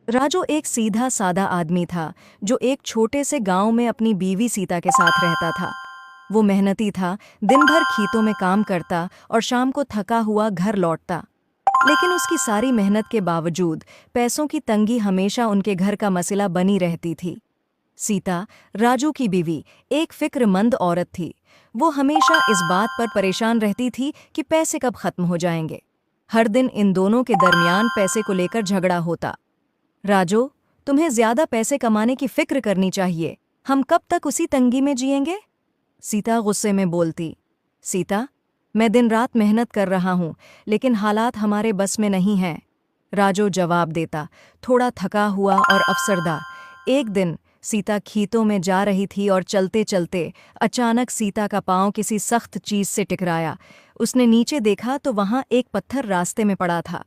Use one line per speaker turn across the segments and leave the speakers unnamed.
राजू एक सीधा सादा आदमी था जो एक छोटे से गांव में अपनी बीवी सीता के साथ रहता था। वो मेहनती था, दिन भर खेतों में काम करता और शाम को थका हुआ घर लौटता। लेकिन उसकी सारी मेहनत के बावजूद पैसों की तंगी हमेशा उनके घर का मसला बनी रहती थी। सीता, राजू की बीवी, एक फिक्रमंद औरत थी। वो हमेशा इस बात पर परेशान रहती थी कि पैसे कब खत्म हो जाएंगे। हर दिन इन दोनों के दरमियान पैसे को लेकर झगड़ा होता। राजू, तुम्हें ज्यादा पैसे कमाने की फिक्र करनी चाहिए। हम कब तक उसी तंगी में जिएंगे? सीता गुस्से में बोलती। सीता, मैं दिन रात मेहनत कर रहा हूं, लेकिन हालात हमारे बस में नहीं हैं। राजू जवाब देता, थोड़ा थका हुआ और अफसरदा। एक दिन सीता खेतों में जा रही थी और चलते चलते अचानक सीता का पांव किसी सख्त चीज से टकराया। उसने नीचे देखा तो वहां एक पत्थर रास्ते में पड़ा था।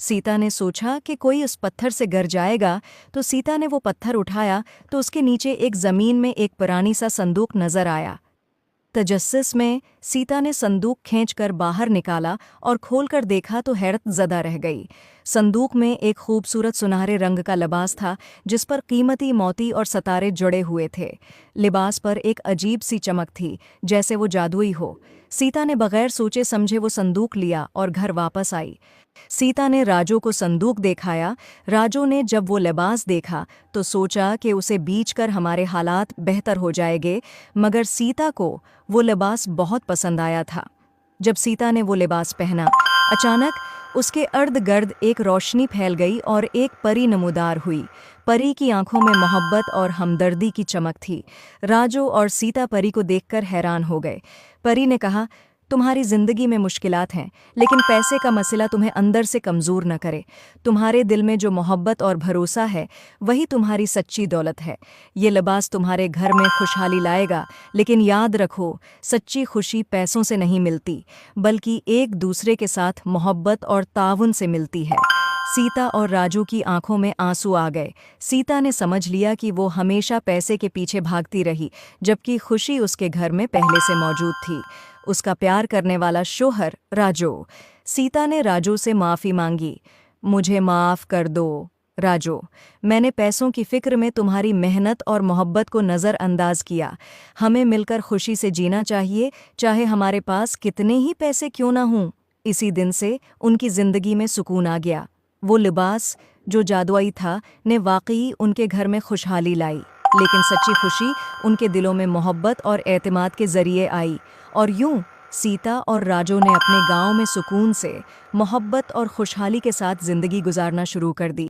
सीता ने सोचा कि कोई उस पत्थर से गिर जाएगा, तो सीता ने वो पत्थर उठाया तो उसके नीचे एक जमीन में एक पुरानी सा संदूक नजर आया। तजस्सुस में सीता ने संदूक खींचकर बाहर निकाला और खोलकर देखा तो हैरत ज़दा रह गई। संदूक में एक खूबसूरत सुनहरे रंग का लिबास था, जिस पर कीमती मोती और सितारे जुड़े हुए थे। लिबास पर एक अजीब सी चमक थी, जैसे वो जादुई हो। सीता ने बगैर सोचे समझे वो संदूक लिया और घर वापस आई। सीता ने राजू को संदूक दिखाया। राजू ने जब वो लिबास देखा तो सोचा कि उसे बेचकर हमारे हालात बेहतर हो जाएंगे, मगर सीता को वो लिबास बहुत पसंद आया था। जब सीता ने वो लिबास पहना, अचानक उसके अर्द गिर्द एक रोशनी फैल गई और एक परी नमूदार हुई। परी की आंखों में मोहब्बत और हमदर्दी की चमक थी। राजू और सीता परी को देखकर हैरान हो गए। परी ने कहा, तुम्हारी जिंदगी में मुश्किलात हैं, लेकिन पैसे का मसला तुम्हें अंदर से कमज़ोर न करे। तुम्हारे दिल में जो मोहब्बत और भरोसा है, वही तुम्हारी सच्ची दौलत है। ये लिबास तुम्हारे घर में खुशहाली लाएगा, लेकिन याद रखो, सच्ची खुशी पैसों से नहीं मिलती, बल्कि एक दूसरे के साथ मोहब्बत और ताउन से मिलती है। सीता और राजू की आंखों में आंसू आ गए। सीता ने समझ लिया कि वो हमेशा पैसे के पीछे भागती रही, जबकि खुशी उसके घर में पहले से मौजूद थी। उसका प्यार करने वाला शोहर राजू। सीता ने राजू से माफ़ी मांगी। मुझे माफ़ कर दो राजू, मैंने पैसों की फिक्र में तुम्हारी मेहनत और मोहब्बत को नज़रअंदाज किया। हमें मिलकर खुशी से जीना चाहिए, चाहे हमारे पास कितने ही पैसे क्यों ना हों। इसी दिन से उनकी ज़िंदगी में सुकून आ गया। वो लिबास जो जादुई था ने वाकई उनके घर में खुशहाली लाई, लेकिन सच्ची खुशी उनके दिलों में मोहब्बत और एतमाद के ज़रिए आई। और यूं सीता और राजू ने अपने गांव में सुकून से, मोहब्बत और खुशहाली के साथ ज़िंदगी गुजारना शुरू कर दी।